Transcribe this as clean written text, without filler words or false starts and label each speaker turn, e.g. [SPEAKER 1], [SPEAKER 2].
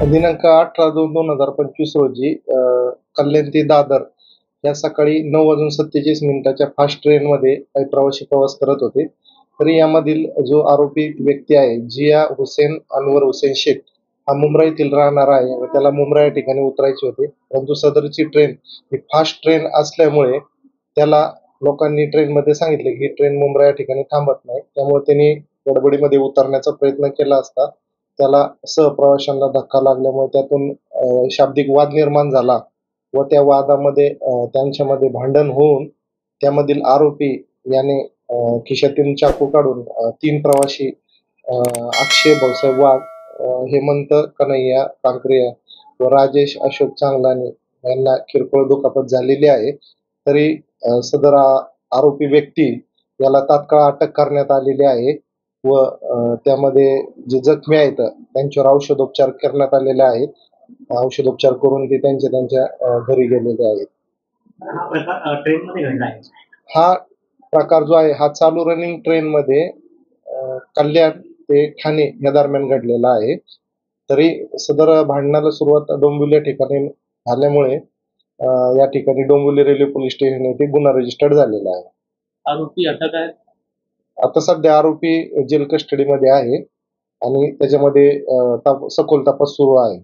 [SPEAKER 1] दिनांक 18/2/2025 रोजी कल्याण ते दादर या सकाळी 9:47 फास्ट ट्रेनमध्ये काही प्रवासी प्रवास करत होते. तरी यामधील जो आरोपी व्यक्ती आहे, जिया हुसेन अनवर हुसेन शेख, हा मुंब्रा येथील राहणारा आहे व त्याला मुंब्रा या ठिकाणी उतरायचे होते. परंतु सदरची ट्रेन ही फास्ट ट्रेन असल्यामुळे त्याला लोकांनी ट्रेनमध्ये सांगितले की ही ट्रेन मुंब्रा या ठिकाणी थांबत नाही. त्यामुळे त्यांनी गडबडीमध्ये उतरण्याचा प्रयत्न केला असता त्याला सहप्रवाशांना धक्का लागल्यामुळे त्यातून शाब्दिक वाद निर्माण झाला व त्या वादामध्ये त्यांच्यामध्ये भांडण होऊन त्यामधील आरोपी याने खिशातून चाकू काढून 3 प्रवासी अक्षय भाऊसाहेब वाघ, हेमंत कन्हैया कांकरिया व राजेश अशोक चांगलानी यांना किरकोळ दुखापत झालेली आहे. तरी सदर आरोपी व्यक्ती याला तात्काळ अटक करण्यात आलेली आहे व त्यामध्ये जे जखमी आहेत त्यांच्यावर औषधोपचार करण्यात आलेले आहेत. औषधोपचार करून ते त्यांच्या घरी गेलेले आहेत.
[SPEAKER 2] हा प्रकार ट्रेनमध्ये घडला आहे.
[SPEAKER 1] हा प्रकार जो आहे हा चालू रनिंग ट्रेनमध्ये कल्याण ते ठाणे या दरम्यान घडलेला आहे. तरी सदर भांडणाला सुरुवात डोंबिवली या ठिकाणी झाल्यामुळे या ठिकाणी डोंबिवली रेल्वे पोलीस स्टेशन येथे गुन्हा रजिस्टर्ड झालेला आहे.
[SPEAKER 2] आरोपी अटक आहे.
[SPEAKER 1] आता सध्या आरोपी जेल कस्टडीमध्ये आहे आणि त्याच्यामध्ये सखोल तपास सुरू आहे.